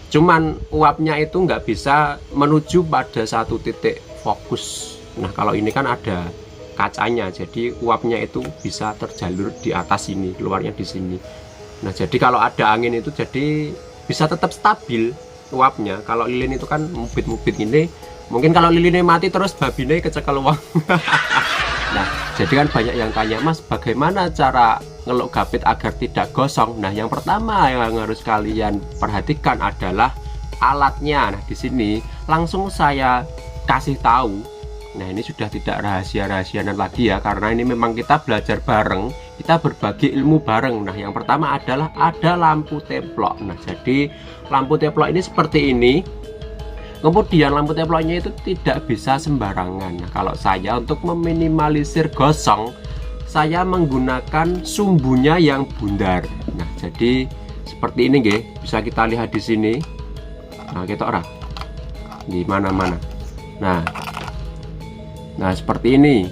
cuman uapnya itu nggak bisa menuju pada satu titik fokus. Nah kalau ini kan ada kacanya, jadi uapnya itu bisa terjalur di atas sini, keluarnya di sini. Nah jadi kalau ada angin itu jadi bisa tetap stabil uapnya. Kalau lilin itu kan mubit-mubit gini, mungkin kalau lilinnya mati terus babine kecekel uang. Nah jadi kan banyak yang tanya, Mas bagaimana cara ngeluk gapit agar tidak gosong? Nah yang pertama yang harus kalian perhatikan adalah alatnya. Nah di sini langsung saya kasih tahu. Nah ini sudah tidak rahasia-rahasiaan lagi ya, karena ini memang kita belajar bareng, kita berbagi ilmu bareng. Nah yang pertama adalah ada lampu teplok. Nah jadi lampu teplok ini seperti ini. Kemudian lampu teploknya itu tidak bisa sembarangan. Nah kalau saya untuk meminimalisir gosong, saya menggunakan sumbunya yang bundar. Nah jadi seperti ini nggih, bisa kita lihat di sini. Nah kita ora di mana-mana. Nah seperti ini.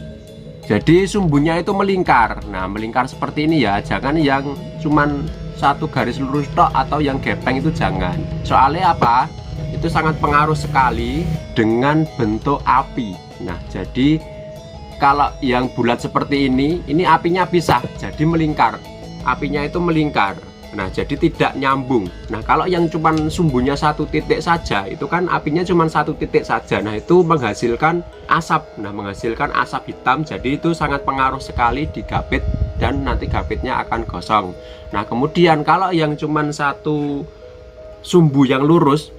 Jadi sumbunya itu melingkar. Nah melingkar seperti ini ya, jangan yang cuman satu garis lurus tok atau yang gepeng itu jangan. Soalnya apa? Itu sangat pengaruh sekali dengan bentuk api. Nah jadi kalau yang bulat seperti ini apinya pisah, jadi melingkar. Apinya itu melingkar. Nah jadi tidak nyambung. Nah kalau yang cuman sumbunya satu titik saja, itu kan apinya cuman satu titik saja. Nah itu menghasilkan asap. Nah menghasilkan asap hitam. Jadi itu sangat pengaruh sekali di gapit dan nanti gapitnya akan gosong. Nah kemudian kalau yang cuman satu sumbu yang lurus,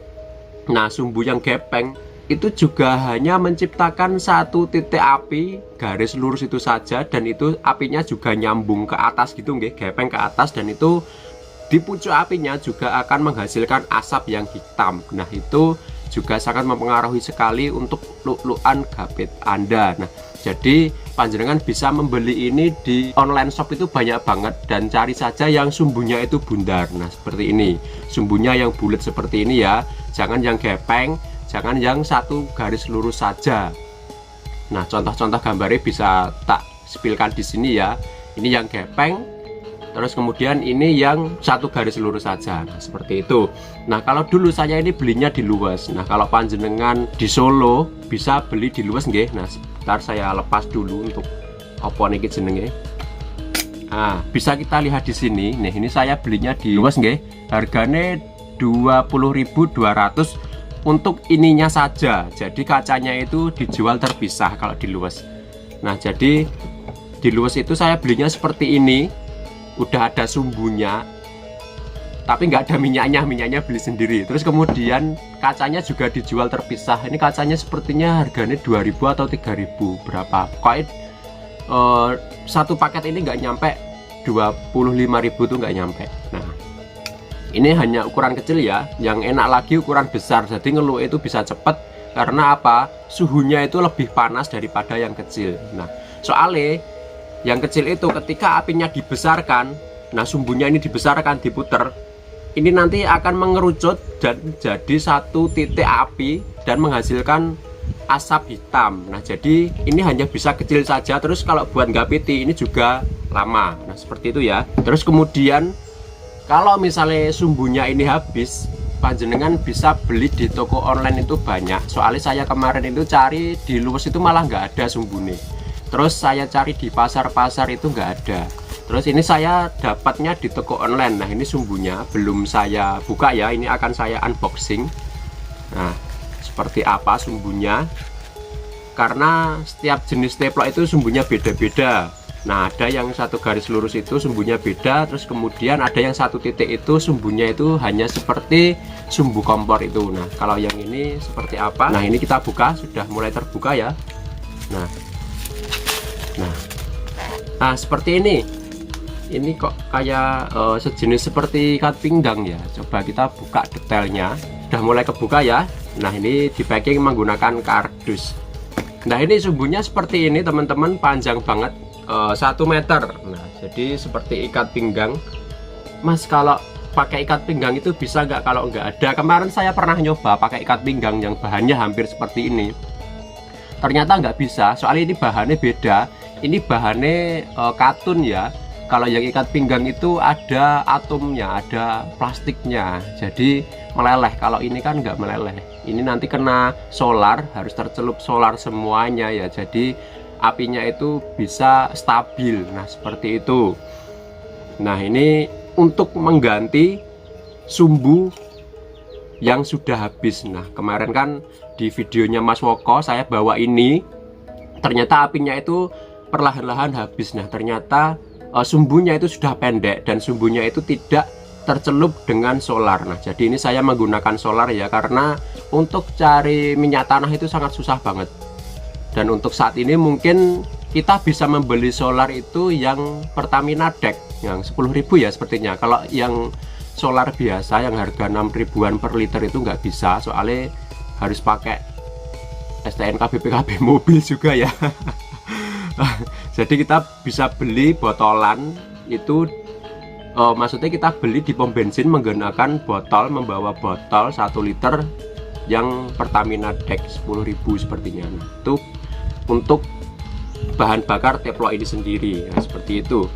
nah sumbu yang gepeng itu juga hanya menciptakan satu titik api garis lurus itu saja, dan itu apinya juga nyambung ke atas gitu nggih, gepeng ke atas, dan itu di pucuk apinya juga akan menghasilkan asap yang hitam. Nah itu juga sangat mempengaruhi sekali untuk luk-lukan gapit Anda. Nah jadi panjenengan bisa membeli ini di online shop itu banyak banget, dan cari saja yang sumbunya itu bundar. Nah seperti ini, sumbunya yang bulat seperti ini ya, jangan yang gepeng, jangan yang satu garis lurus saja. Nah contoh-contoh gambarnya bisa tak spilkan di sini ya. Ini yang gepeng, terus kemudian ini yang satu garis lurus saja. Nah seperti itu. Nah kalau dulu saya ini belinya di luas. Nah kalau panjenengan di Solo bisa beli di luas nggih. Nah sebentar saya lepas dulu untuk apa niki jenenge. Nah bisa kita lihat di sini. Nih ini saya belinya di luas nggih. Harganya 20.200 untuk ininya saja. Jadi kacanya itu dijual terpisah kalau di luas. Nah jadi di luas itu saya belinya seperti ini, udah ada sumbunya tapi nggak ada minyaknya, minyaknya beli sendiri. Terus kemudian kacanya juga dijual terpisah. Ini kacanya sepertinya harganya 2.000 atau 3.000 berapa, pokoknya satu paket ini nggak nyampe 25.000 tuh nggak nyampe. Nah ini hanya ukuran kecil ya, yang enak lagi ukuran besar, jadi ngeluk itu bisa cepat. Karena apa? Suhunya itu lebih panas daripada yang kecil. Nah soalnya yang kecil itu ketika apinya dibesarkan, nah sumbunya ini dibesarkan, diputer, ini nanti akan mengerucut dan jadi satu titik api dan menghasilkan asap hitam. Nah jadi ini hanya bisa kecil saja. Terus kalau buat gapiti ini juga lama. Nah seperti itu ya. Terus kemudian kalau misalnya sumbunya ini habis, panjenengan bisa beli di toko online itu banyak. Soalnya saya kemarin itu cari di luas itu malah nggak ada sumbunya. Terus saya cari di pasar-pasar itu nggak ada. Terus ini saya dapatnya di toko online. Nah ini sumbunya belum saya buka ya, ini akan saya unboxing. Nah seperti apa sumbunya, karena setiap jenis teplok itu sumbunya beda-beda. Nah ada yang satu garis lurus itu sumbunya beda, terus kemudian ada yang satu titik itu sumbunya itu hanya seperti sumbu kompor itu. Nah kalau yang ini seperti apa? Nah ini kita buka, sudah mulai terbuka ya. Nah seperti ini kok kayak sejenis seperti ikat pinggang ya. Coba kita buka detailnya, sudah mulai kebuka ya. Nah ini di packing menggunakan kardus. Nah ini sumbunya seperti ini teman-teman, panjang banget, 1 meter. Nah jadi seperti ikat pinggang. Mas kalau pakai ikat pinggang itu bisa nggak kalau nggak ada? Kemarin saya pernah nyoba pakai ikat pinggang yang bahannya hampir seperti ini, ternyata nggak bisa. Soalnya ini bahannya beda, ini bahannya katun ya. Kalau yang ikat pinggang itu ada atomnya, ada plastiknya, jadi meleleh. Kalau ini kan nggak meleleh, ini nanti kena solar, harus tercelup solar semuanya ya, jadi apinya itu bisa stabil. Nah seperti itu. Nah ini untuk mengganti sumbu yang sudah habis. Nah kemarin kan di videonya Mas Woko saya bawa ini, ternyata apinya itu perlahan-lahan habis. Nah ternyata sumbunya itu sudah pendek dan sumbunya itu tidak tercelup dengan solar. Nah jadi ini saya menggunakan solar ya, karena untuk cari minyak tanah itu sangat susah banget. Dan untuk saat ini mungkin kita bisa membeli solar itu yang Pertamina Deck yang 10.000 ya sepertinya. Kalau yang solar biasa yang harga 6 ribuan per liter itu nggak bisa, soalnya harus pakai STNK BPKB mobil juga ya. Jadi kita bisa beli botolan itu, maksudnya kita beli di pom bensin menggunakan botol, membawa botol 1 liter yang Pertamina Deck 10.000 sepertinya. Nah, itu untuk bahan bakar teflon ini sendiri ya, seperti itu.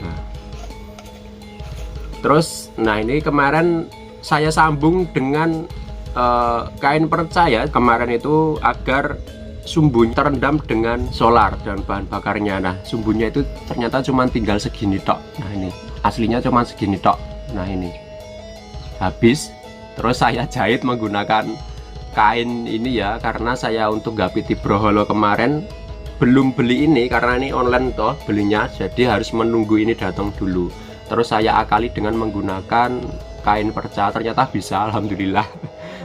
Nah, terus ini kemarin saya sambung dengan kain perca ya kemarin itu, agar sumbunya terendam dengan solar dan bahan bakarnya. Nah sumbunya itu ternyata cuma tinggal segini tok. Nah ini aslinya cuma segini tok. Nah ini habis. Terus saya jahit menggunakan kain ini ya, karena saya untuk Gapiti Broholo kemarin belum beli ini, karena ini online toh belinya, jadi harus menunggu ini datang dulu. Terus saya akali dengan menggunakan kain perca, ternyata bisa, alhamdulillah.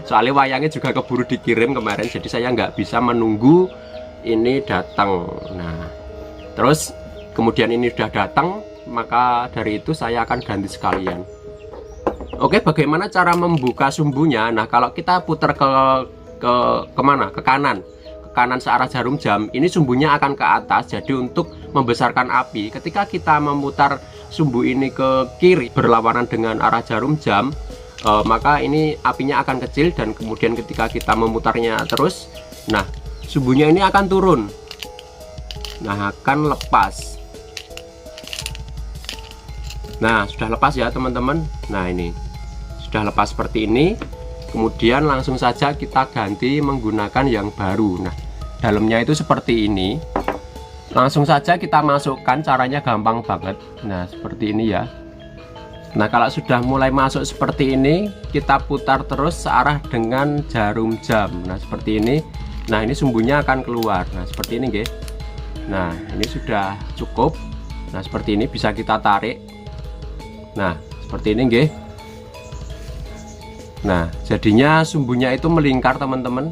Soalnya wayangnya juga keburu dikirim kemarin, jadi saya nggak bisa menunggu ini datang. Nah terus kemudian ini sudah datang, maka dari itu saya akan ganti sekalian. Oke, bagaimana cara membuka sumbunya? Nah kalau kita putar kemana? Ke kanan searah jarum jam, ini sumbunya akan ke atas. Jadi untuk membesarkan api, ketika kita memutar sumbu ini ke kiri berlawanan dengan arah jarum jam, maka ini apinya akan kecil, dan kemudian ketika kita memutarnya terus, nah sumbunya ini akan turun, nah akan lepas. Nah sudah lepas ya teman-teman. Nah ini sudah lepas seperti ini. Kemudian langsung saja kita ganti menggunakan yang baru. Nah dalamnya itu seperti ini, langsung saja kita masukkan, caranya gampang banget. Nah seperti ini ya. Nah kalau sudah mulai masuk seperti ini, kita putar terus searah dengan jarum jam. Nah seperti ini. Nah ini sumbunya akan keluar. Nah seperti ini guys. Nah ini sudah cukup. Nah seperti ini bisa kita tarik. Nah seperti ini guys. Nah jadinya sumbunya itu melingkar teman-teman.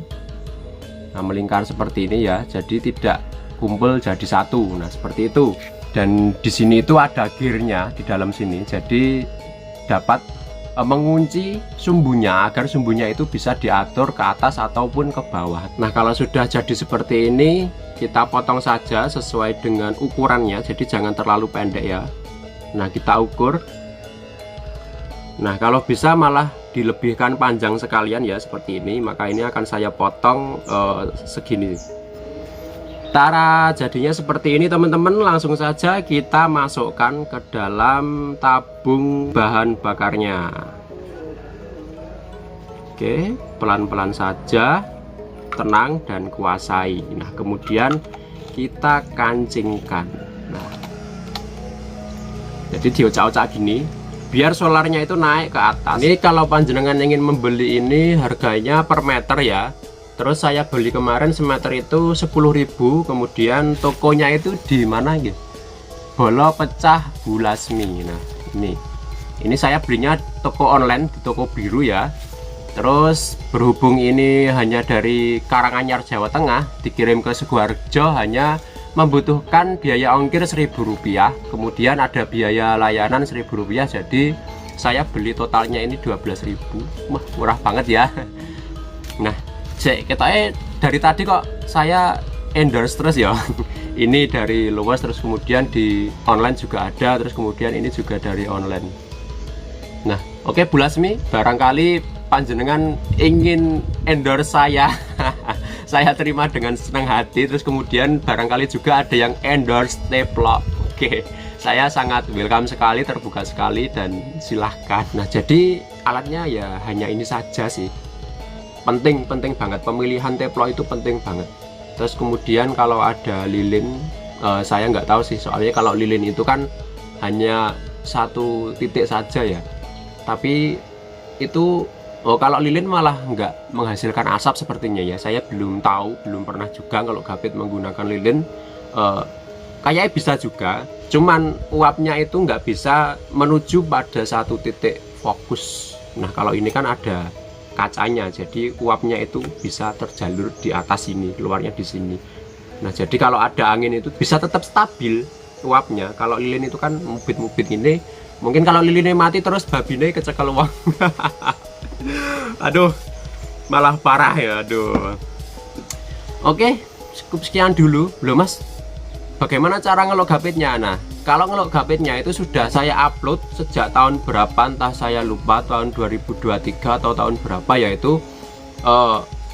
Nah melingkar seperti ini ya, jadi tidak kumpul jadi satu. Nah seperti itu. Dan di sini itu ada gearnya di dalam sini, jadi dapat mengunci sumbunya agar sumbunya itu bisa diatur ke atas ataupun ke bawah. Nah kalau sudah jadi seperti ini, kita potong saja sesuai dengan ukurannya, jadi jangan terlalu pendek ya. Nah kita ukur. Nah kalau bisa malah dilebihkan panjang sekalian ya seperti ini, maka ini akan saya potong segini. Cara jadinya seperti ini teman-teman. Langsung saja kita masukkan ke dalam tabung bahan bakarnya. Oke, pelan-pelan saja, tenang dan kuasai. Nah kemudian kita kancingkan. Nah jadi diocak-ocak gini biar solarnya itu naik ke atas. Ini kalau panjenengan ingin membeli ini harganya per meter ya. Terus saya beli kemarin semeter itu 10.000. Kemudian tokonya itu di mana gitu? Bolo Pecah Bulasmi. Nah ini saya belinya toko online, di toko biru ya. Terus berhubung ini hanya dari Karanganyar Jawa Tengah, dikirim ke Sukoharjo, hanya membutuhkan biaya ongkir Rp1.000. Kemudian ada biaya layanan Rp1.000. Jadi saya beli totalnya ini 12.000. Wah murah banget ya. Nah katanya dari tadi kok saya endorse terus ya. Ini dari luas, terus kemudian di online juga ada, terus kemudian ini juga dari online. Nah oke Bu Lasmi, barangkali panjenengan ingin endorse saya. Saya terima dengan senang hati. Terus kemudian barangkali juga ada yang endorse teflon. Oke, saya sangat welcome sekali, terbuka sekali, dan silahkan. Nah, jadi alatnya ya hanya ini saja sih. Penting banget, pemilihan teplo itu penting banget. Terus kemudian kalau ada lilin, saya nggak tahu sih, soalnya kalau lilin itu kan hanya satu titik saja ya. Tapi itu kalau lilin malah nggak menghasilkan asap sepertinya ya. Saya belum tahu, belum pernah juga kalau gapit menggunakan lilin. Kayaknya bisa juga, cuman uapnya itu nggak bisa menuju pada satu titik fokus. Nah, kalau ini kan ada kacanya, jadi uapnya itu bisa terjalur di atas sini, keluarnya di sini. Nah, jadi kalau ada angin itu bisa tetap stabil uapnya. Kalau lilin itu kan mubit-mubit ini, mungkin kalau lilinnya mati terus babine kecekel uang. Aduh, malah parah ya, aduh. Oke, cukup sekian dulu. Belum mas, bagaimana cara ngelok gapitnya? Nah, kalau ngelok gapitnya itu sudah saya upload sejak tahun berapa, entah saya lupa, tahun 2023 atau tahun berapa, yaitu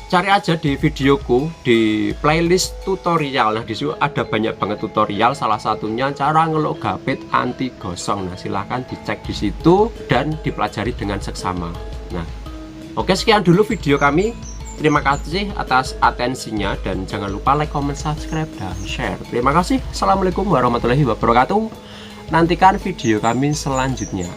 cari aja di videoku di playlist tutorial. Nah, disitu ada banyak banget tutorial, salah satunya cara ngelok gapit anti gosong. Nah, silahkan dicek di situ dan dipelajari dengan seksama. Nah, oke, sekian dulu video kami. Terima kasih atas atensinya, dan jangan lupa like, comment, subscribe, dan share. Terima kasih. Assalamualaikum warahmatullahi wabarakatuh. Nantikan video kami selanjutnya.